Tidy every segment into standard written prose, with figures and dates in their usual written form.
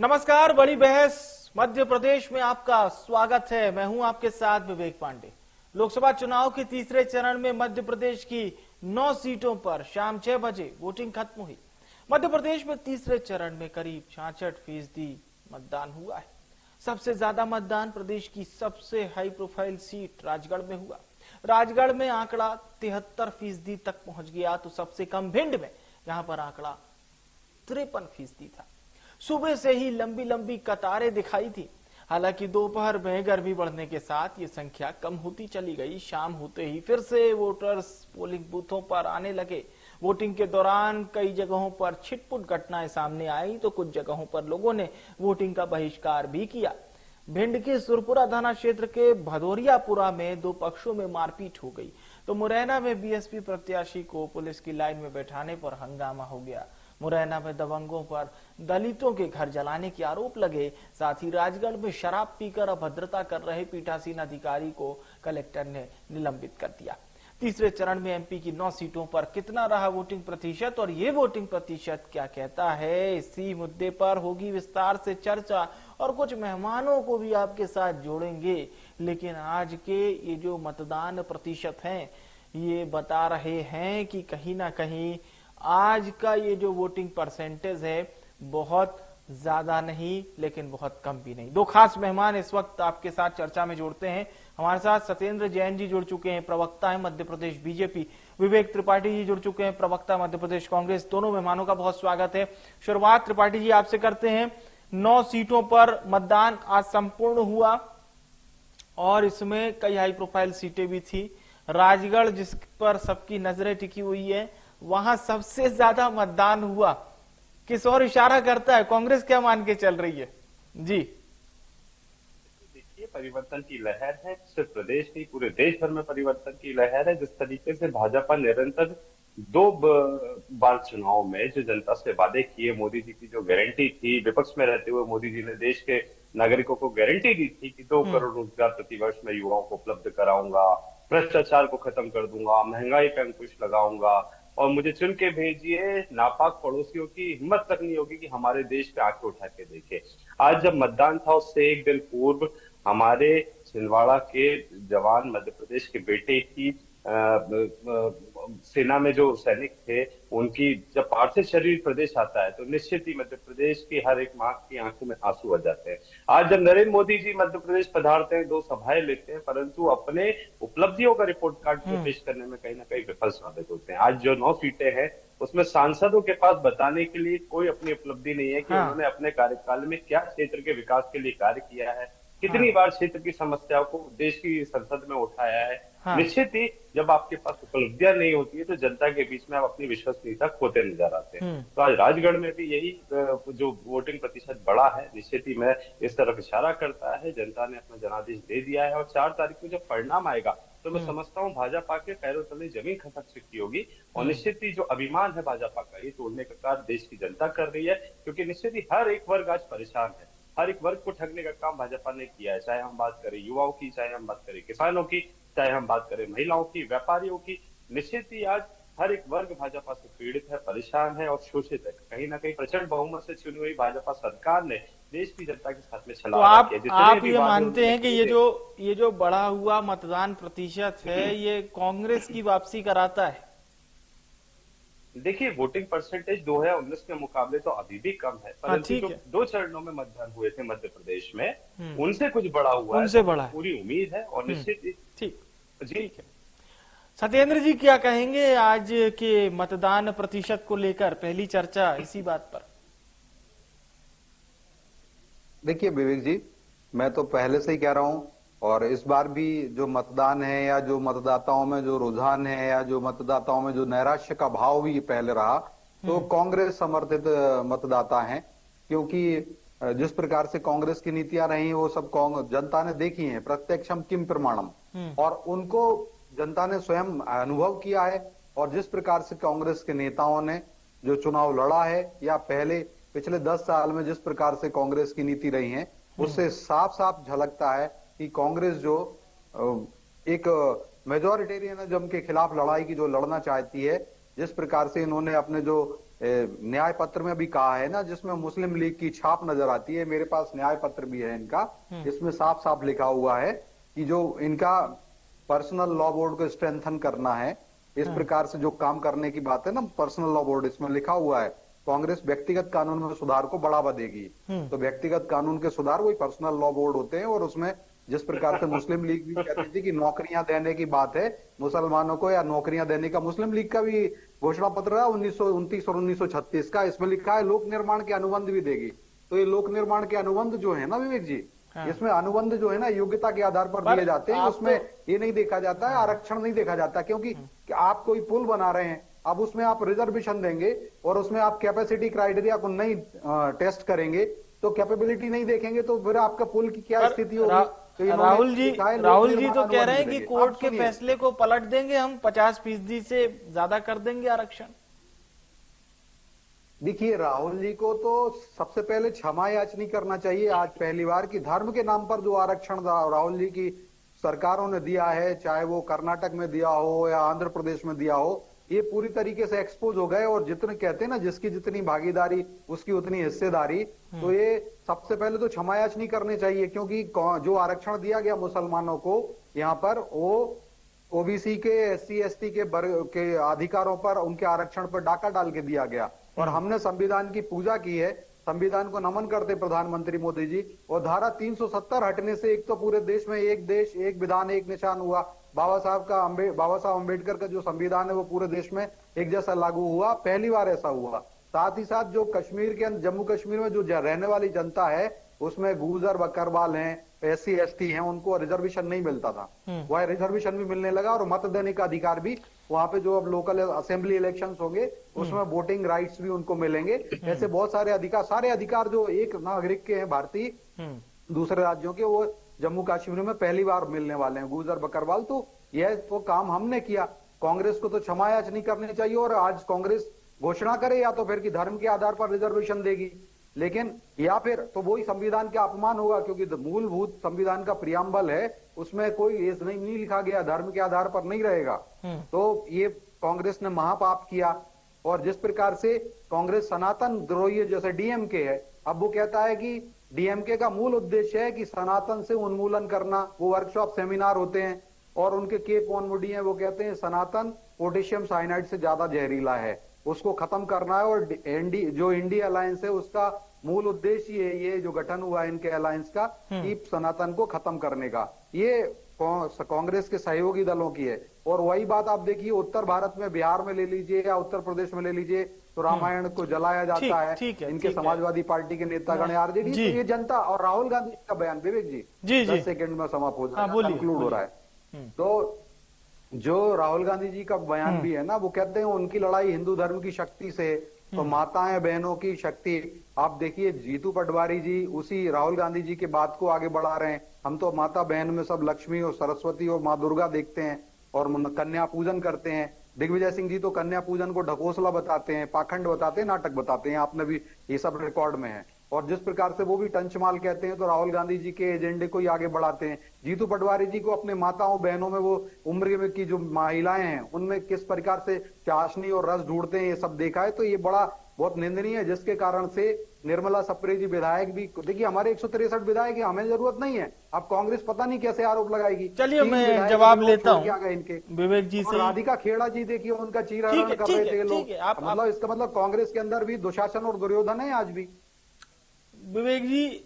नमस्कार। बड़ी बहस मध्य प्रदेश में आपका स्वागत है। मैं हूं आपके साथ विवेक पांडे। लोकसभा चुनाव के तीसरे चरण में मध्य प्रदेश की 9 सीटों पर शाम 6 बजे वोटिंग खत्म हुई। मध्य प्रदेश में तीसरे चरण में करीब 66% मतदान हुआ है। सबसे ज्यादा मतदान प्रदेश की सबसे हाई प्रोफाइल सीट राजगढ़ में हुआ। राजगढ़ में आंकड़ा 73% तक पहुंच गया, तो सबसे कम भिंड में, जहां पर आंकड़ा 53% था। सुबह से ही लंबी लंबी कतारें दिखाई थी। हालांकि दोपहर में गर्मी बढ़ने के साथ ये संख्या कम होती चली गई। शाम होते ही फिर से वोटर्स पोलिंग बूथों पर आने लगे। वोटिंग के दौरान कई जगहों पर छिटपुट घटनाएं सामने आई, तो कुछ जगहों पर लोगों ने वोटिंग का बहिष्कार भी किया। भिंड के सुरपुरा थाना क्षेत्र के भदौरियापुरा में दो पक्षों में मारपीट हो गई, तो मुरैना में बीएसपी प्रत्याशी को पुलिस की लाइन में बैठाने पर हंगामा हो गया। मुरैना में दबंगों पर दलितों के घर जलाने के आरोप लगे। साथ ही राजगढ़ में शराब पीकर अभद्रता कर रहे पीठासीन अधिकारी को कलेक्टर ने निलंबित कर दिया। तीसरे चरण में एमपी की 9 सीटों पर कितना रहा वोटिंग प्रतिशत और ये वोटिंग प्रतिशत क्या कहता है, इसी मुद्दे पर होगी विस्तार से चर्चा और कुछ मेहमानों को भी आपके साथ जोड़ेंगे। लेकिन आज के ये जो मतदान प्रतिशत हैं, ये बता रहे हैं कि कहीं ना कहीं आज का ये जो वोटिंग परसेंटेज है बहुत ज्यादा नहीं, लेकिन बहुत कम भी नहीं। दो खास मेहमान इस वक्त आपके साथ चर्चा में जोड़ते हैं। हमारे साथ सत्येंद्र जैन जी जुड़ चुके हैं, प्रवक्ता है मध्य प्रदेश बीजेपी। विवेक त्रिपाठी जी जुड़ चुके हैं, प्रवक्ता मध्य प्रदेश कांग्रेस। दोनों मेहमानों का बहुत स्वागत है। शुरुआत त्रिपाठी जी आपसे करते हैं। 9 सीटों पर मतदान आज संपूर्ण हुआ और इसमें कई हाई प्रोफाइल सीटें भी थी। राजगढ़ जिस पर सबकी नजरें टिकी हुई है, वहां सबसे ज्यादा मतदान हुआ। किस और इशारा करता है? कांग्रेस क्या मान के चल रही है? जी देखिए, परिवर्तन की लहर है। सिर्फ प्रदेश नहीं, पूरे देश भर में परिवर्तन की लहर है। जिस तरीके से भाजपा निरंतर दो बार चुनाव में जो जनता से वादे किए, मोदी जी की जो गारंटी थी, विपक्ष में रहते हुए मोदी जी ने देश के नागरिकों को गारंटी दी थी कि 2 करोड़ रोजगार प्रतिवर्ष में युवाओं को उपलब्ध कराऊंगा, भ्रष्टाचार को खत्म कर दूंगा, महंगाई पर अंकुश लगाऊंगा और मुझे चुन के भेजिए। नापाक पड़ोसियों की हिम्मत तक नहीं होगी कि हमारे देश पे आंखें उठा के देखे। आज जब मतदान था, उससे एक दिन पूर्व हमारे छिंदवाड़ा के जवान, मध्य प्रदेश के बेटे की सेना में जो सैनिक थे, उनकी जब पार्थिव शरीर प्रदेश आता है तो निश्चित ही मध्य प्रदेश की हर एक मां की आंखों में आंसू आ जाते हैं। आज जब नरेंद्र मोदी जी मध्य प्रदेश पधारते हैं, 2 सभाएं लेते हैं, परंतु अपने उपलब्धियों का रिपोर्ट कार्ड पेश करने में कहीं ना कहीं विफल साबित होते हैं। आज जो 9 सीटें हैं, उसमें सांसदों के पास बताने के लिए कोई अपनी उपलब्धि नहीं है कि उन्होंने अपने कार्यकाल में क्या क्षेत्र के विकास के लिए कार्य किया है, कितनी बार क्षेत्र की समस्याओं को देश की संसद में उठाया है। निश्चित ही जब आपके पास उपलब्धियां नहीं होती है, तो जनता के बीच में आप अपनी विश्वसनीयता खोते नजर आते हैं। तो आज राजगढ़ में भी यही जो वोटिंग प्रतिशत बढ़ा है, निश्चित ही मैं इस तरफ इशारा करता है। जनता ने अपना जनादेश दे दिया है और 4 तारीख को जब परिणाम आएगा, तो मैं समझता हूँ भाजपा के पैरों तले जमीन खसक चुकी होगी और निश्चित ही जो अभिमान है भाजपा का, ये तोड़ने का कार्य देश की जनता कर रही है। क्योंकि निश्चित ही हर एक वर्ग आज परेशान है। हर एक वर्ग को ठगने का काम भाजपा ने किया है। चाहे हम बात करें युवाओं की, चाहे हम बात करें किसानों की, चाहे हम बात करें महिलाओं की, व्यापारियों की। निश्चित ही आज हर एक वर्ग भाजपा से पीड़ित है, परेशान है और शोषित है। कहीं ना कहीं प्रचंड बहुमत से चुनी हुई भाजपा सरकार ने देश की जनता के साथ में तो छलावा किया। आप ये मानते हैं कि ये जो बढ़ा हुआ मतदान प्रतिशत है, ये कांग्रेस की वापसी कराता है? देखिए, वोटिंग परसेंटेज 2019 के मुकाबले तो अभी भी कम है, परंतु जो 2 चरणों में मतदान हुए थे मध्य प्रदेश में, उनसे कुछ बड़ा हुआ है, उनसे बड़ा है। पूरी उम्मीद है और निश्चित ठीक जी। है। सत्येंद्र जी क्या कहेंगे आज के मतदान प्रतिशत को लेकर? पहली चर्चा इसी बात पर। देखिए विवेक जी, मैं तो पहले से ही कह रहा हूं और इस बार भी जो मतदान है या जो मतदाताओं में जो रुझान है या जो मतदाताओं में जो नैराश्य का भाव भी पहले रहा, तो कांग्रेस समर्थित मतदाता हैं। क्योंकि जिस प्रकार से कांग्रेस की नीतियां रही वो सब जनता ने देखी हैं, प्रत्यक्षम किम प्रमाणम, और उनको जनता ने स्वयं अनुभव किया है। और जिस प्रकार से कांग्रेस के नेताओं ने जो चुनाव लड़ा है या पिछले 10 साल में जिस प्रकार से कांग्रेस की नीति रही है, उससे साफ साफ झलकता है कि कांग्रेस जो एक मेजॉरिटेरियनिज्म के खिलाफ लड़ाई की जो लड़ना चाहती है, जिस प्रकार से इन्होंने अपने जो न्याय पत्र में भी कहा है ना, जिसमें मुस्लिम लीग की छाप नजर आती है। मेरे पास न्याय पत्र भी है इनका, इसमें साफ साफ लिखा हुआ है कि जो इनका पर्सनल लॉ बोर्ड को स्ट्रेंथन करना है, इस प्रकार से जो काम करने की बात है ना, पर्सनल लॉ बोर्ड, इसमें लिखा हुआ है कांग्रेस व्यक्तिगत कानून में सुधार को बढ़ावा देगी। तो व्यक्तिगत कानून के सुधार वही पर्सनल लॉ बोर्ड होते हैं। और उसमें जिस प्रकार से मुस्लिम लीग भी कहती थी कि नौकरियां देने की बात है मुसलमानों को, या नौकरियां देने का, मुस्लिम लीग का भी घोषणा पत्र है 1929 और 1936 का, इसमें लिखा है लोक निर्माण के अनुबंध भी देगी। तो ये लोक निर्माण के अनुबंध जो है ना विवेक जी, इसमें अनुबंध जो है ना योग्यता के आधार पर दिए जाते हैं। उसमें ये नहीं देखा जाता है, आरक्षण नहीं देखा जाता, क्योंकि आप कोई पुल बना रहे हैं, अब उसमें आप रिजर्वेशन देंगे और उसमें आप कैपेसिटी क्राइटेरिया को नहीं टेस्ट करेंगे, तो कैपेबिलिटी नहीं देखेंगे, तो फिर आपका पुल की क्या स्थिति होगी। तो राहुल जी तो कह रहे हैं कि कोर्ट के फैसले को पलट देंगे, हम 50% से ज्यादा कर देंगे आरक्षण। देखिए, राहुल जी को तो सबसे पहले क्षमा याचना करना चाहिए। आज पहली बार कि धर्म के नाम पर जो आरक्षण राहुल जी की सरकारों ने दिया है, चाहे वो कर्नाटक में दिया हो या आंध्र प्रदेश में दिया हो, ये पूरी तरीके से एक्सपोज हो गए। और जितने कहते हैं ना, जिसकी जितनी भागीदारी उसकी उतनी हिस्सेदारी, तो ये सबसे पहले तो क्षमा याचना करनी चाहिए। क्योंकि जो आरक्षण दिया गया मुसलमानों को यहाँ पर, वो ओबीसी के, SC ST के वर्ग के अधिकारों पर, उनके आरक्षण पर डाका डाल के दिया गया। और हमने संविधान की पूजा की है, संविधान को नमन करते प्रधानमंत्री मोदी जी। और धारा 370 हटने से एक तो पूरे देश में एक देश एक विधान एक निशान हुआ। बाबा साहब अम्बेडकर का जो संविधान है वो पूरे देश में एक जैसा लागू हुआ, पहली बार ऐसा हुआ। साथ ही साथ जो कश्मीर के, जम्मू कश्मीर में जो रहने वाली जनता है, उसमें गुर्जर बकरवाल हैं, SC ST हैं, उनको रिजर्वेशन नहीं मिलता था, वह रिजर्वेशन भी मिलने लगा। और मत देने का अधिकार भी वहां पे, जो अब लोकल असेंबली इलेक्शंस होंगे उसमें वोटिंग राइट्स भी उनको मिलेंगे। ऐसे बहुत सारे अधिकार जो एक नागरिक के हैं भारतीय दूसरे राज्यों के, वो जम्मू कश्मीर में पहली बार मिलने वाले हैं, गुर्जर बकरवाल। तो यह तो काम हमने किया। कांग्रेस को तो क्षमा याचना करनी चाहिए। और आज कांग्रेस घोषणा करे या तो फिर कि धर्म के आधार पर रिजर्वेशन देगी, लेकिन या फिर तो वही संविधान का अपमान होगा। क्योंकि मूलभूत संविधान का प्रियम्बल है, उसमें कोई ये नहीं लिखा गया धर्म के आधार पर नहीं रहेगा। तो ये कांग्रेस ने महापाप किया। और जिस प्रकार से कांग्रेस सनातन द्रोही जैसे DMK है, अब वो कहता है कि DMK का मूल उद्देश्य है कि सनातन से उन्मूलन करना। वो वर्कशॉप सेमिनार होते हैं और उनके के पॉनमुडी हैं, वो कहते हैं सनातन पोटेशियम साइनाइड से ज्यादा जहरीला है, उसको खत्म करना है। और जो इंडिया अलायंस है उसका मूल उद्देश्य ये जो गठन हुआ है इनके अलायंस का, कि सनातन को खत्म करने का, ये कांग्रेस के सहयोगी दलों की है। और वही बात आप देखिए उत्तर भारत में, बिहार में ले लीजिए या उत्तर प्रदेश में ले लीजिए, तो रामायण को जलाया जाता है। इनके समाजवादी पार्टी के नेतागण, RJD। तो ये जनता, और राहुल गांधी का बयान, विवेक जी 10 सेकंड में समाप्त हो जाए, कंक्लूड हो रहा है। तो जो राहुल गांधी जी का बयान भी है ना, वो कहते हैं उनकी लड़ाई हिंदू धर्म की शक्ति से, तो माताएं बहनों की शक्ति। आप देखिए जीतू पटवारी जी उसी राहुल गांधी जी के बात को आगे बढ़ा रहे हैं। हम तो माता बहन में सब लक्ष्मी और सरस्वती और माँ दुर्गा देखते हैं और कन्या पूजन करते हैं। दिग्विजय सिंह जी तो कन्या पूजन को ढकोसला बताते हैं, पाखंड बताते हैं, नाटक बताते हैं। आपने भी ये सब रिकॉर्ड में है। और जिस प्रकार से वो भी टंचमाल कहते हैं, तो राहुल गांधी जी के एजेंडे को ही आगे बढ़ाते हैं। जीतू पटवारी जी को अपने माताओं बहनों में, वो उम्र में की जो महिलाएं हैं उनमें किस प्रकार से चाशनी और रस ढूंढते हैं, ये सब देखा है। तो ये बहुत निंदनीय है, जिसके कारण से निर्मला सप्रे जी विधायक भी, देखिए हमारे 163 विधायक है, हमें जरूरत नहीं है। अब कांग्रेस पता नहीं कैसे आरोप लगाएगी। चलिए मैं जवाब लेता हूँ इनके विवेक जी से। राधिका खेड़ा जी देखिए उनका चीरहरण कर रहे थे लोग। मतलब इसका मतलब कांग्रेस के अंदर भी दुशासन और दुर्योधन है आज भी। विवेक जी,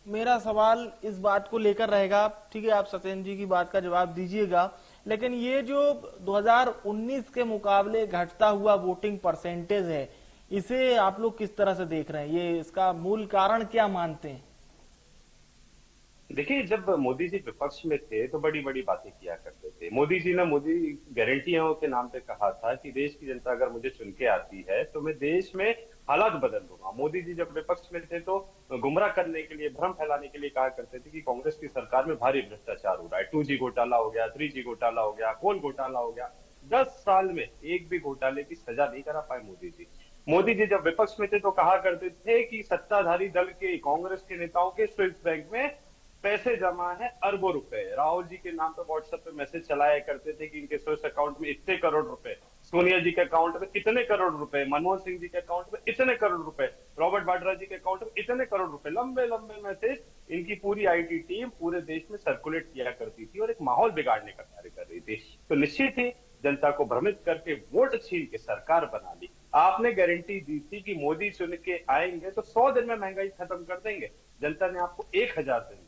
मेरा सवाल इस बात को लेकर रहेगा, ठीक है, आप सत्येंद्र जी की बात का जवाब दीजिएगा, लेकिन ये जो 2019 के मुकाबले घटता हुआ वोटिंग परसेंटेज है, इसे आप लोग किस तरह से देख रहे हैं? ये इसका मूल कारण क्या मानते हैं? देखिए, जब मोदी जी विपक्ष में थे तो बड़ी बड़ी बातें किया करते थे। मोदी जी ने गारंटियों के नाम पे कहा था कि देश की जनता अगर मुझे चुन के आती है तो मैं देश में हालात बदल दूंगा। मोदी जी जब विपक्ष में थे तो गुमराह करने के लिए, भ्रम फैलाने के लिए कहा करते थे कि कांग्रेस की सरकार में भारी भ्रष्टाचार हो रहा है, 2G घोटाला हो गया, 3G घोटाला हो गया, कोल घोटाला हो गया। 10 साल में एक भी घोटाले की सजा नहीं करा पाए मोदी जी। मोदी जी जब विपक्ष में थे तो कहा करते थे कि सत्ताधारी दल के, कांग्रेस के नेताओं के स्विस बैंक में पैसे जमा है अरबों रुपए। राहुल जी के नाम पर व्हाट्सएप पे मैसेज चलाया करते थे कि इनके स्विस अकाउंट में इतने करोड़ रुपए सोनिया जी के अकाउंट में इतने करोड़ रुपए, मनमोहन सिंह जी के अकाउंट में इतने करोड़ रुपए, रॉबर्ट वाड्रा जी के अकाउंट में इतने करोड़ रुपए, लंबे लंबे मैसेज इनकी पूरी आईटी टीम पूरे देश में सर्कुलेट किया करती थी और एक माहौल बिगाड़ने का कार्य कर रही थी। तो निश्चित ही जनता को भ्रमित करके वोट छीन के सरकार बना ली। आपने गारंटी दी थी कि मोदी चुन के आएंगे तो 100 दिन में महंगाई खत्म कर देंगे। जनता ने आपको 1000 दिन दिए।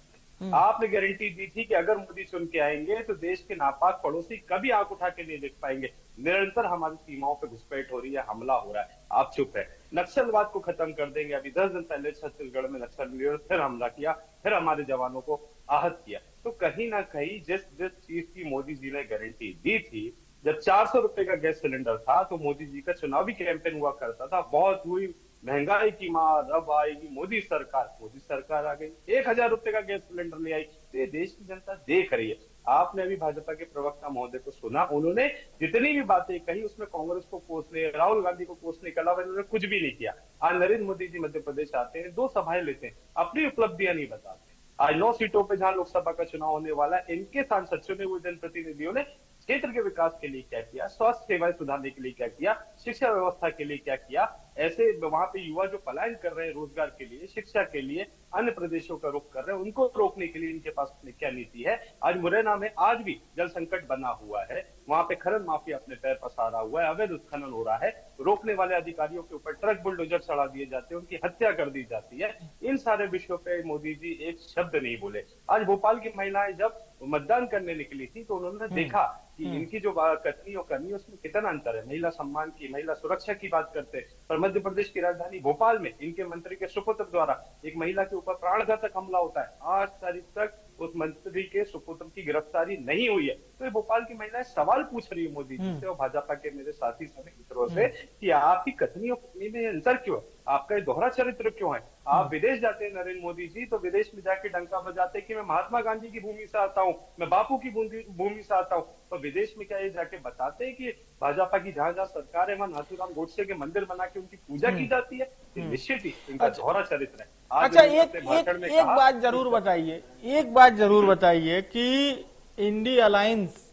आपने गारंटी दी थी कि अगर मोदी चुन के आएंगे तो देश के नापाक पड़ोसी कभी आंख उठा के नहीं देख पाएंगे। निरंतर हमारी सीमाओं पर घुसपैठ हो रही है, हमला हो रहा है, आप चुप है। नक्सलवाद को खत्म कर देंगे। अभी 10 दिन पहले छत्तीसगढ़ में नक्सलियों ने फिर हमला किया, फिर हमारे जवानों को आहत किया। तो कहीं ना कहीं जिस जिस चीज की मोदी जी ने गारंटी दी थी, जब 400 रुपए का गैस सिलेंडर था तो मोदी जी का चुनावी कैंपेन हुआ करता था, बहुत हुई महंगाई की मार, अब आएगी मोदी सरकार। मोदी सरकार आ गई, 1000 रुपए का गैस सिलेंडर ले आई। तो ये देश की जनता देख रही है। आपने अभी भाजपा के प्रवक्ता महोदय को सुना, उन्होंने जितनी भी बातें कही उसमें कांग्रेस को कोसने, राहुल गांधी को कोसने के अलावा इन्होंने कुछ भी नहीं किया। आज नरेंद्र मोदी जी मध्य प्रदेश आते हैं, 2 सभाएं लेते हैं, अपनी उपलब्धियां नहीं बताते। आज 9 सीटों पे जहां लोकसभा का चुनाव होने वाला है, इनके सांसद चुने हुए जनप्रतिनिधियों ने क्षेत्र के विकास के लिए क्या किया, स्वास्थ्य सेवाएं सुधारने के लिए क्या किया, शिक्षा व्यवस्था के लिए क्या किया। ऐसे वहां पे युवा जो पलायन कर रहे हैं रोजगार के लिए, शिक्षा के लिए, अन्य प्रदेशों का रुख कर रहे हैं, उनको रोकने के लिए इनके पास क्या नीति है। आज मुरैना में आज भी जल संकट बना हुआ है, वहां पे खनन माफिया अपने पैर पसारा हुआ है, अवैध उत्खनन हो रहा है, रोकने वाले अधिकारियों के ऊपर ट्रक बुलडोजर चढ़ा दिए जाते हैं, उनकी हत्या कर दी जाती है। इन सारे विषयों पे मोदी जी एक शब्द नहीं बोले। आज भोपाल की महिलाएं जब मतदान करने निकली थी तो उन्होंने देखा कि इनकी जो कथनी और करनी उसमें कितना अंतर है। महिला सम्मान की, महिला सुरक्षा की बात करते हैं, पर मध्य प्रदेश की राजधानी भोपाल में इनके मंत्री के सुपुत्र द्वारा एक महिला के ऊपर प्राणघातक हमला होता है। आज तारीख तक उस मंत्री के सुपुत्र की गिरफ्तारी नहीं हुई है। तो ये भोपाल की महिलाएं सवाल पूछ रही है मोदी जी से और भाजपा के मेरे साथी सभी मित्रों से कि आपकी कथनी और कथनी में अंतर क्यों है, आपका ये दोहरा चरित्र क्यों है। आप विदेश जाते हैं नरेंद्र मोदी जी, तो विदेश में जाके डंका बजाते हैं कि मैं महात्मा गांधी की भूमि से आता हूँ, मैं बापू की भूमि से आता हूँ। तो विदेश में क्या ये जाके बताते हैं कि भाजपा की जहां जहां सरकार है वहां नाथूराम गोडसे के मंदिर बना के उनकी पूजा की जाती है। निश्चित ही इनका दोहरा चरित्र है। अच्छा, एक बात जरूर बताइए, एक बात जरूर बताइए कि इंडिया अलायंस,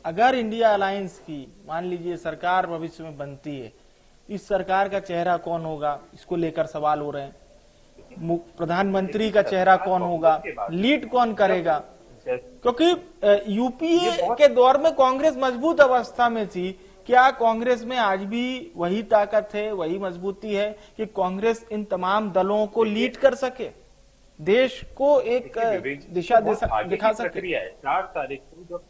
अगर इंडिया अलायंस की मान लीजिए सरकार भविष्य में बनती है, इस सरकार का चेहरा कौन होगा, इसको लेकर सवाल हो रहे हैं। प्रधानमंत्री का चेहरा कौन होगा, लीड कौन करेगा, क्योंकि यूपीए के दौर में कांग्रेस मजबूत अवस्था में थी। क्या कांग्रेस में आज भी वही ताकत है, वही मजबूती है कि कांग्रेस इन तमाम दलों को लीड कर सके, देश को एक दिशा दिखा सके? 4 तारीख को जब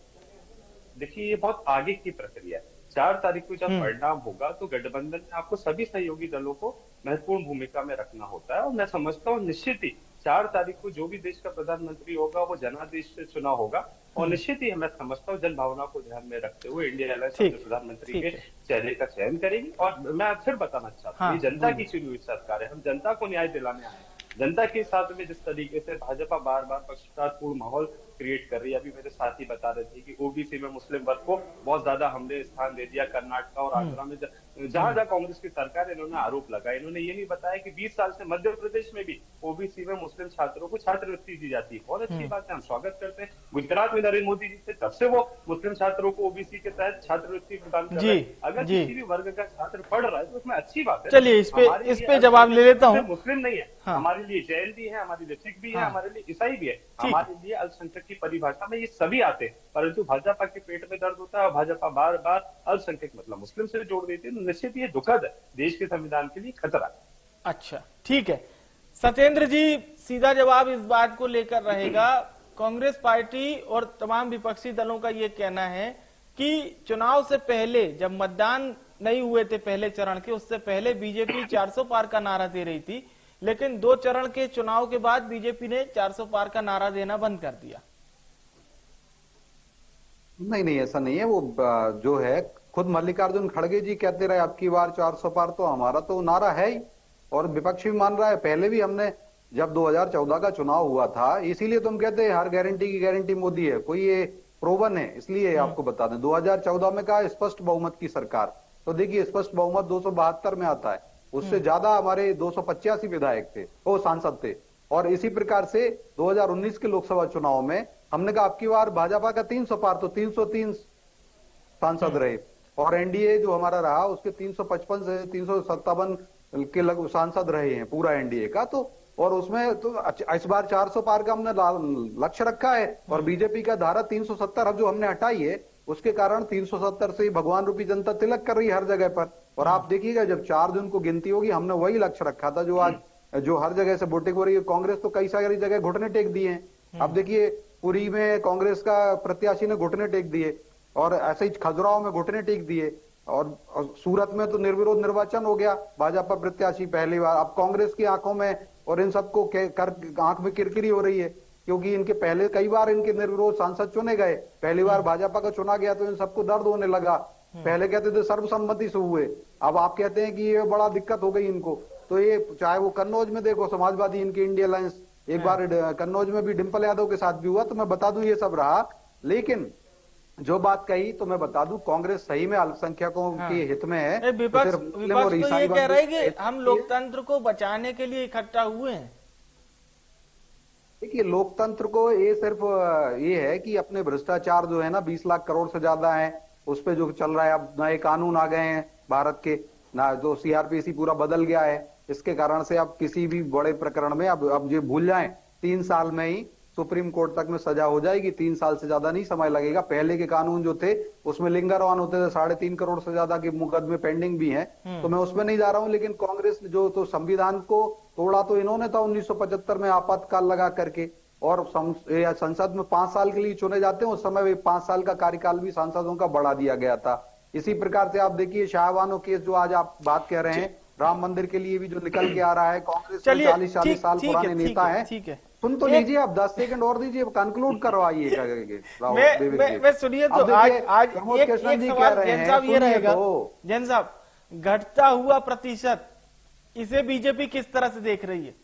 देखिए, ये बहुत आगे की प्रक्रिया है। 4 तारीख को जब परिणाम होगा तो गठबंधन में आपको सभी सहयोगी दलों को महत्वपूर्ण भूमिका में रखना होता है। और मैं समझता हूँ निश्चित ही 4 तारीख को जो भी देश का प्रधानमंत्री होगा वो जनादेश से चुना होगा। और निश्चित ही मैं समझता हूँ जन भावना को ध्यान में रखते हुए इंडिया अलायंस प्रधानमंत्री के चेहरे का चयन करेगी। और मैं फिर बताना चाहता हूँ, जनता की चुनी हुई सरकार है, हम जनता को न्याय दिलाने आए हैं। जनता के साथ में जिस तरीके से भाजपा बार बार पक्षपातपूर्ण माहौल क्रिएट कर रही है, अभी मेरे साथी बता रहे थे कि ओबीसी में मुस्लिम वर्ग को बहुत ज्यादा हमने स्थान दे दिया। कर्नाटक और आंध्रा में जहां जहां कांग्रेस की सरकार है, इन्होंने आरोप लगाया। इन्होंने ये नहीं बताया कि 20 साल से मध्य प्रदेश में भी ओबीसी में मुस्लिम छात्रों को छात्रवृत्ति दी जाती है। बहुत अच्छी बात है, हम स्वागत करते हैं। गुजरात में नरेंद्र मोदी जी थे, तब से वो मुस्लिम छात्रों को ओबीसी के तहत छात्रवृत्ति प्रदान कर रहे हैं। अगर किसी भी वर्ग का छात्र पढ़ रहा है तो उसमें अच्छी बात है। चलिए इस पे जवाब ले लेता हूँ। मुस्लिम नहीं है, हमारे लिए जैन भी है, हमारे लिए सिख भी है, हमारे लिए ईसाई भी है, हमारे लिए अल्पसंख्यक की परिभाषा में ये सभी आते हैं। परंतु भाजपा के पेट में दर्द होता है और भाजपा बार बार अल्पसंख्यक मतलब मुस्लिम से जोड़ देती है। निश्चित ये दुखद है, देश के संविधान के लिए खतरा। अच्छा, ठीक है सत्येंद्र जी, सीधा जवाब इस बात को लेकर रहेगा। कांग्रेस पार्टी और तमाम विपक्षी दलों का ये कहना है कि चुनाव से पहले, जब मतदान नहीं हुए थे पहले चरण के, उससे पहले बीजेपी 400 पार का नारा दे रही थी, लेकिन 2 चरण के चुनाव के बाद बीजेपी ने 400 पार का नारा देना बंद कर दिया। नहीं, ऐसा नहीं है। वो जो है खुद मल्लिकार्जुन खड़गे जी कहते रहे अब की बार 400 पार, तो हमारा तो नारा है ही और विपक्ष भी मान रहा है। पहले भी हमने जब 2014 का चुनाव हुआ था, इसीलिए तुम कहते हैं हर गारंटी की गारंटी मोदी है, कोई ये प्रोवन है, इसलिए आपको बता दें 2014 में कहा स्पष्ट बहुमत की सरकार, तो देखिए स्पष्ट बहुमत 272 में आता है, उससे ज्यादा हमारे 285 विधायक थे, वो सांसद थे। और इसी प्रकार से 2019 के लोकसभा चुनाव में हमने कहा अब की बार भाजपा का 300 पार, तो 303 सांसद रहे। और एनडीए जो हमारा रहा उसके 355 से 357 के लग सांसद रहे हैं पूरा एनडीए का। तो और उसमें तो इस बार 400 पार का हमने लक्ष्य रखा है। और बीजेपी का धारा 370 अब जो हमने हटाई है उसके कारण 370 से ही भगवान रूपी जनता तिलक कर रही है हर जगह पर। और आप देखिएगा जब 4 जून को गिनती होगी, हमने वही लक्ष्य रखा था जो आज जो हर जगह से वोटिंग हो रही है। कांग्रेस तो कई सारी जगह घुटने टेक दिए हैं। अब देखिए पुरी में कांग्रेस का प्रत्याशी ने घुटने टेक दिए, और ऐसे ही खजुराहो में घुटने टेक दिए, और सूरत में तो निर्विरोध निर्वाचन हो गया भाजपा प्रत्याशी पहली बार। अब कांग्रेस की आंखों में और इन सबको आंख में किरकिरी हो रही है, क्योंकि इनके पहले कई बार इनके निर्विरोध सांसद चुने गए, पहली बार भाजपा का चुना गया तो इन सबको दर्द होने लगा। पहले कहते थे सर्वसम्मति से हुए, अब आप कहते हैं कि ये बड़ा दिक्कत हो गई इनको। तो ये चाहे वो कन्नौज में देखो समाजवादी इनकी इंडिया अलायंस, एक बार कन्नौज में भी डिंपल यादव के साथ भी हुआ। तो मैं बता दूं ये सब रहा, लेकिन जो बात कही तो मैं बता दूं कांग्रेस सही में अल्पसंख्यकों के हित में है। विपक्ष तो ये कह रहा है कि हम लोकतंत्र को बचाने के लिए इकट्ठा हुए हैं। देखिए लोकतंत्र को ये सिर्फ ये है कि अपने भ्रष्टाचार जो है ना 20 लाख करोड़ से ज्यादा है उस पे जो चल रहा है। अब नए कानून आ गए हैं भारत के ना, जो सीआरपीसी पूरा बदल गया है, इसके कारण से अब किसी भी बड़े प्रकरण में अब ये भूल जाएं 3 साल में ही सुप्रीम कोर्ट तक में सजा हो जाएगी। 3 साल से ज्यादा नहीं समय लगेगा। पहले के कानून जो थे उसमें लिंगारोहन होते थे, 3.5 करोड़ से ज्यादा के मुकदमे पेंडिंग भी हैं। तो मैं उसमें नहीं जा रहा हूं, लेकिन कांग्रेस ने जो तो संविधान को तोड़ा तो इन्होंने था 1975 में आपातकाल लगा करके, और संसद में 5 साल के लिए चुने जाते हैं, उस समय 5 साल का कार्यकाल भी सांसदों का बढ़ा दिया गया था। इसी प्रकार से आप देखिए शाहबानो केस जो आज आप बात कह रहे हैं, राम मंदिर के लिए भी जो निकल के आ रहा है, कांग्रेस में 40 साल पुराने नेता है। सुन तो लीजिए, आप 10 सेकंड और दीजिए, कंक्लूड करवाइए। मैं सुनिए तो आज एक सवाल जैन साहब ये रहेगा, जैन साहब घटता हुआ प्रतिशत इसे बीजेपी किस तरह से देख रही है,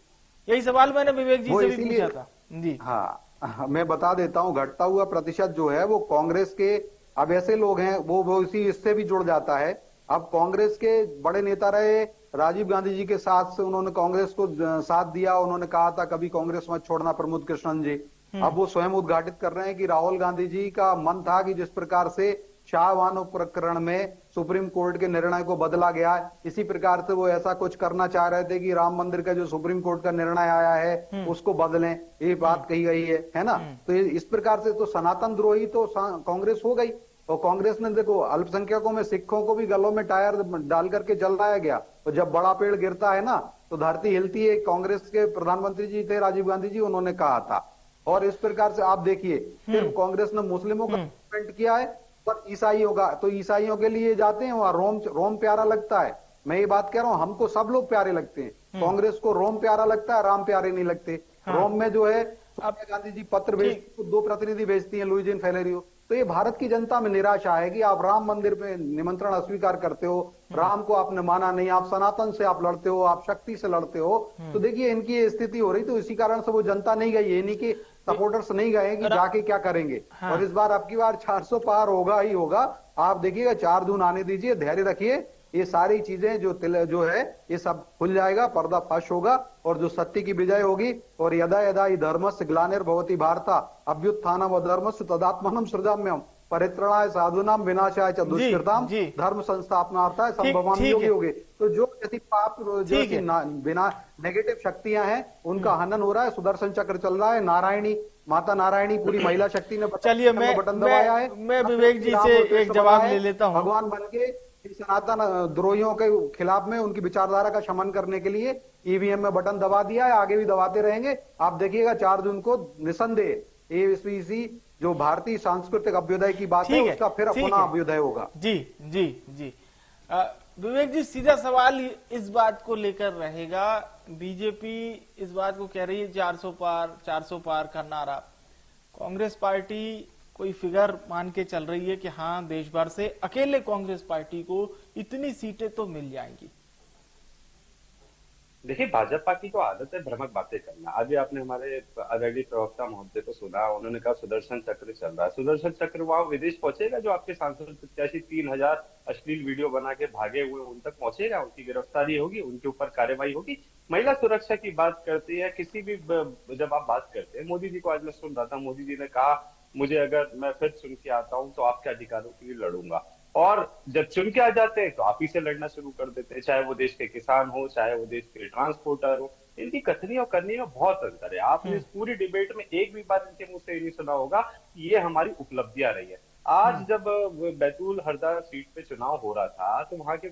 यही सवाल मैंने विवेक जी से भी पूछा था जी। हाँ मैं बता देता हूँ, घटता हुआ प्रतिशत जो है वो कांग्रेस के अब ऐसे लोग हैं वो इसी इससे भी जुड़ जाता है। अब कांग्रेस के बड़े नेता रहे राजीव गांधी जी के साथ से, उन्होंने कांग्रेस को साथ दिया, उन्होंने कहा था कभी कांग्रेस मत छोड़ना प्रमोद कृष्णन जी। अब वो स्वयं उद्घाटित कर रहे हैं कि राहुल गांधी जी का मन था कि जिस प्रकार से शाहबानो प्रकरण में सुप्रीम कोर्ट के निर्णय को बदला गया, इसी प्रकार से वो ऐसा कुछ करना चाह रहे थे कि राम मंदिर का जो सुप्रीम कोर्ट का निर्णय आया है उसको बदलें, ये बात कही गई है ना। तो इस प्रकार से तो सनातन द्रोही तो कांग्रेस हो गई। और कांग्रेस ने देखो अल्पसंख्यकों में सिखों को भी गलों में टायर डाल करके जलाया गया, तो जब बड़ा पेड़ गिरता है ना तो धरती हिलती है। कांग्रेस के प्रधानमंत्री जी थे राजीव गांधी जी, उन्होंने कहा था। और इस प्रकार से आप देखिए सिर्फ कांग्रेस ने मुस्लिमों का डेवलपमेंट किया है, पर ईसाइयों का, तो ईसाइयों के लिए जाते हैं वहां रोम प्यारा लगता है। मैं ये बात कह रहा हूं, हमको सब लोग प्यारे लगते हैं, कांग्रेस को रोम प्यारा लगता है, राम प्यारे नहीं लगते। रोम में जो है सोनिया गांधी जी पत्र भेजती, 2 प्रतिनिधि भेजती हैं, लुइजिन फेलेरियो। तो ये भारत की जनता में निराशा है कि आप राम मंदिर पे निमंत्रण अस्वीकार करते हो, राम को आपने माना नहीं, आप सनातन से आप लड़ते हो, आप शक्ति से लड़ते हो। तो देखिए इनकी ये स्थिति हो रही, तो इसी कारण से वो जनता नहीं गई है, इन्हीं के सपोर्टर्स नहीं गए कि जाके क्या करेंगे। और इस बार आपकी बार 400 पार होगा ही होगा। आप देखिएगा 4 जून आने दीजिए, धैर्य रखिए, ये सारी चीजें जो है ये सब खुल जाएगा, पर्दाफाश होगा, और जो सत्य की विजय होगी। और यदा यदा हि धर्मस्य ग्लानिर्भवति भारत अभ्युत्थानम् अधर्मस्य तदात्मानं सृजाम्यहम् परित्राणाय साधूनां विनाशाय च दुष्कृताम् धर्म संस्थापनार्थाय संभवामि योगी होगी। तो जो यदि पाप जो बिना नेगेटिव शक्तियां हैं उनका हनन हो रहा है, सुदर्शन चक्र चल रहा है, नारायणी माता नारायणी पूरी महिला शक्ति ने चलिए बटन दबाया है। मैं विवेक जी से एक जवाब ले लेता हूँ। भगवान बन के सनातन द्रोहियों के खिलाफ में उनकी विचारधारा का शमन करने के लिए ईवीएम में बटन दबा दिया है, आगे भी दबाते रहेंगे। आप देखिएगा 4 जून को निसंदेह एबीसी जो भारतीय सांस्कृतिक अभ्युदय की बात है उसका फिर अपना अभ्युदय होगा। जी जी जी विवेक जी, सीधा सवाल इस बात को लेकर रहेगा, बीजेपी इस बात को कह रही है 400 पार का नारा, कांग्रेस पार्टी कोई फिगर मान के चल रही है कि हाँ देश भर से अकेले कांग्रेस पार्टी को इतनी सीटें तो मिल जाएंगी। देखिए भाजपा की तो आदत है भ्रामक बातें करना। अभी आपने हमारे आदरणीय प्रवक्ता महोदय को सुना, उन्होंने कहा सुदर्शन चक्र चल रहा है। सुदर्शन चक्र वहां विदेश पहुंचेगा, जो आपके सांसद प्रत्याशी 3000 अश्लील वीडियो बना के भागे हुए उन तक पहुंचेगा, उनकी गिरफ्तारी होगी, उनके ऊपर कार्रवाई होगी। महिला सुरक्षा की बात करती है, किसी भी जब आप बात करते हैं, मोदी जी को आज मैं सुन रहा था, मोदी जी ने कहा मुझे अगर मैं फिर चुन के आता हूं तो आपके अधिकारों के लिए लड़ूंगा। और जब चुन के आ जाते हैं तो आप ही से लड़ना शुरू कर देते हैं, चाहे वो देश के किसान हो, चाहे वो देश के ट्रांसपोर्टर हो। इनकी कथनी और करनी में बहुत अंतर है। आपने इस पूरी डिबेट में एक भी बार इनके मुंह से ये नहीं सुना होगा कि ये हमारी उपलब्धियां रही है। आज जब बैतूल हरदा सीट पे चुनाव हो रहा था तो वहां के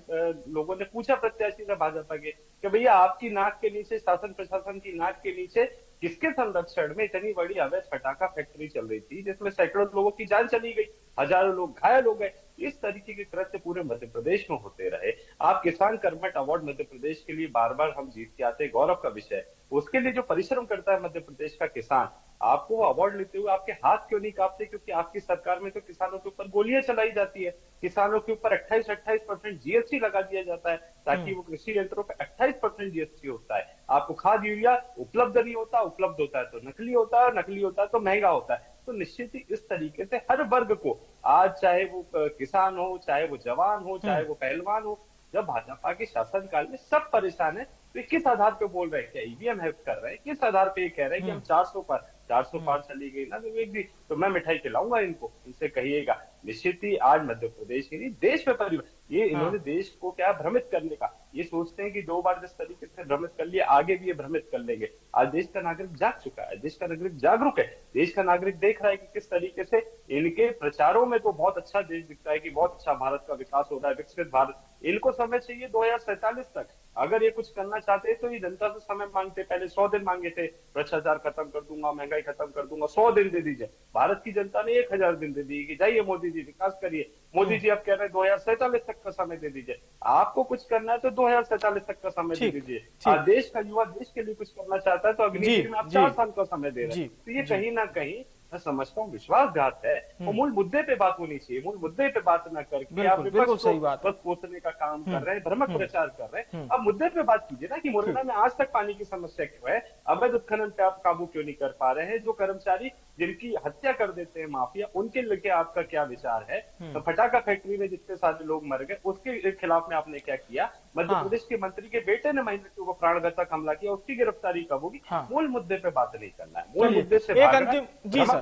लोगों ने पूछा प्रत्याशी से भाजपा के कि भैया आपकी नाक के नीचे, शासन प्रशासन की नाक के नीचे किसके संरक्षण में इतनी बड़ी अवैध पटाखा फैक्ट्री चल रही थी जिसमें सैकड़ों लोगों की जान चली गई, हजारों लोग घायल हो गए। इस तरीके के कृत्य पूरे मध्य प्रदेश में होते रहे। आप किसान कर्मठ अवार्ड मध्य प्रदेश के लिए बार बार हम जीत के आते, गौरव का विषय है। उसके लिए जो परिश्रम करता है मध्य प्रदेश का किसान, आपको अवार्ड लेते हुए आपके हाथ क्यों नहीं कांपते? क्योंकि आपकी सरकार में तो किसानों के ऊपर गोलियां चलाई जाती है, किसानों के ऊपर 28% जीएसटी लगा दिया जाता है ताकि वो कृषि यंत्रों पर 28% जीएसटी होता है। आपको खाद यूरिया उपलब्ध नहीं होता, उपलब्ध होता है तो नकली होता है, नकली होता है तो महंगा होता है। तो निश्चित ही इस तरीके से हर वर्ग को, आज चाहे वो किसान हो, चाहे वो जवान हो, चाहे वो पहलवान हो, जब भाजपा के शासनकाल में सब परेशान है तो किस आधार पे बोल रहे हैं? क्या ईवीएम हैक कर रहे हैं? किस आधार पे ये कह रहे हैं कि हम 400 पार चली गई ना विवेक जी तो मैं मिठाई खिलाऊंगा इनको, इनसे कहिएगा। निश्चित ही आज मध्य प्रदेश ही नहीं देश में परिवर्तन, ये इन्होंने देश को क्या भ्रमित करने का, ये सोचते हैं कि 2 बार जिस तरीके से भ्रमित कर लिया आगे भी ये भ्रमित कर लेंगे। आज देश का नागरिक जाग चुका है, देश का नागरिक जागरूक है, देश का नागरिक देख रहा है कि किस तरीके से इनके प्रचारों में तो बहुत अच्छा देश दिखता है कि बहुत अच्छा भारत का विकास हो रहा है, विकसित भारत। इनको समय चाहिए 2047 तक। अगर ये कुछ करना चाहते हैं तो ये जनता से समय मांगते, पहले 100 दिन मांगे थे, भ्रष्टाचार खत्म कर दूंगा, महंगाई खत्म कर दूंगा, 100 दिन दे दीजिए। भारत की जनता ने 1000 दिन दे दिए कि जाइए मोदी जी विकास करिए। मोदी जी अब कह रहे हैं 2047 तक का समय दे दीजिए। आपको कुछ करना है तो 2047 तक का समय दे दीजिए। देश का युवा देश के लिए कुछ करना चाहता है तो अगली पीढ़ी में आप 4 साल का समय दे रहे हैं। तो ये कहीं ना कहीं मैं समझता हूँ विश्वासघात है और मूल मुद्दे पे बात होनी चाहिए। मूल मुद्दे पे बात न करके आप विपक्ष को बस पोषने का काम कर रहे हैं, भ्रमक प्रचार कर रहे हैं। अब मुद्दे पे बात कीजिए ना कि मुरैना में आज तक पानी की समस्या क्यों है, अवैध उत्खनन पे आप काबू क्यों नहीं कर पा रहे हैं? जो कर्मचारी जिनकी हत्या कर देते हैं माफिया, उनके लेके आपका क्या विचार है? तो फटाखा फैक्ट्री में जितने सारे लोग मर गए उसके खिलाफ में आपने क्या किया? मध्य प्रदेश के मंत्री के बेटे ने महिला के ऊपर प्राणघातक हमला किया, उसकी गिरफ्तारी कब होगी? मूल मुद्दे पे बात नहीं करना है, मूल मुद्दे से एक अंतिम जी सर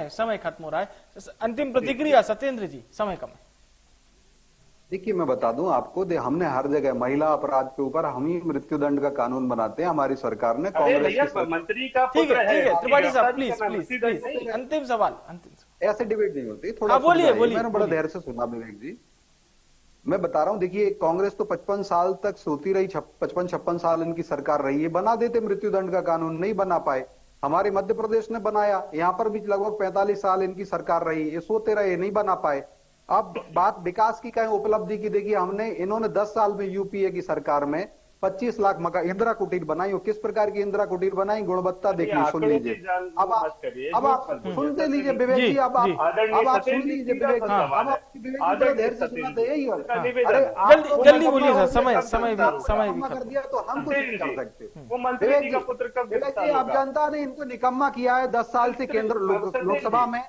समय खत्म हो रहा है। अंतिम प्रतिक्रिया सत्येंद्र जी, समय कम है। देखिए मैं बता दूं आपको, हमने हर जगह महिला अपराध के ऊपर हम ही मृत्युदंड का कानून बनाते हैं। हमारी सरकार ने कांग्रेस मंत्री का ठीक है त्रिपाठी साहब प्लीज अंतिम सवाल। ऐसे डिबेट नहीं होती, थोड़ा बोलिए। मैंने बड़ा धैर्य से सुना विवेक जी, मैं बता रहा हूं। देखिए कांग्रेस तो 55 साल तक सोती रही, 55-56 साल इनकी सरकार रही है। बना देते मृत्युदंड का कानून, नहीं बना पाए। हमारे मध्य प्रदेश ने बनाया, यहां पर भी लगभग 45 साल इनकी सरकार रही, ये सोते रहे, नहीं बना पाए। अब बात विकास की कहें, उपलब्धि की, देखिए इन्होंने 10 साल में यूपीए की सरकार में 25 लाख मकान इंदिरा कुटीर बनाई। हो किस प्रकार की इंदिरा कुटीर बनाई, गुणवत्ता देखिए, सुन लीजिए। अब आप सुनते लीजिए विवेक जी, अब आप सुन लीजिए विवेक जी, अब आपकी विवेक धैर्य से सुना था यही वाला। अरे जल्दी बोलिए सर, समय भी कर दिया तो हम कुछ नहीं कर सकते। विवेक जी आप जनता ने इनको निकम्मा किया है 10 साल से केंद्र लोकसभा में।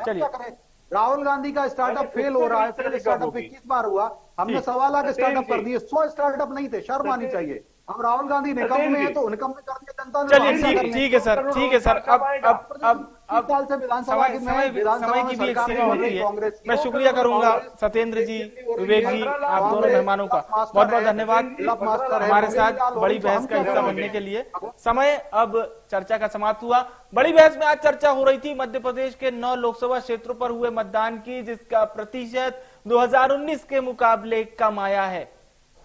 चलिए राहुल गांधी का स्टार्टअप फेल हो रहा है, फिर स्टार्टअप 21 बार हुआ, हमने 1.25 लाख स्टार्टअप कर दिए, 100 स्टार्टअप नहीं थे, शर्म आनी चाहिए। हम राहुल गांधी निकम्मे हैं तो निकम्मे कर दिया जनता ने। चलिए ठीक है सर। अब साल से विधानसभा की समय की भी एक सीमा होती है। मैं शुक्रिया करूंगा सत्येंद्र जी, विवेक जी, आप दोनों मेहमानों का बहुत बहुत धन्यवाद हमारे साथ बड़ी बहस का हिस्सा बनने के लिए। समय अब चर्चा का समाप्त हुआ। बड़ी बहस में आज चर्चा हो रही थी मध्य प्रदेश के 9 लोकसभा क्षेत्रों पर हुए मतदान की, जिसका प्रतिशत 2019 के मुकाबले कम आया है।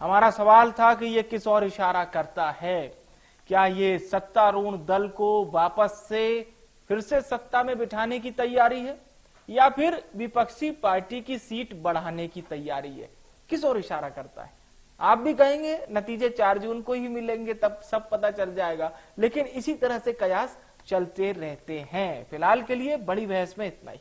हमारा सवाल था कि ये किस ओर इशारा करता है? क्या ये सत्तारूढ़ दल को वापस से फिर से सत्ता में बिठाने की तैयारी है या फिर विपक्षी पार्टी की सीट बढ़ाने की तैयारी है? किस ओर इशारा करता है? आप भी कहेंगे नतीजे 4 जून को ही मिलेंगे, तब सब पता चल जाएगा। लेकिन इसी तरह से कयास चलते रहते हैं। फिलहाल के लिए बड़ी बहस में इतना ही।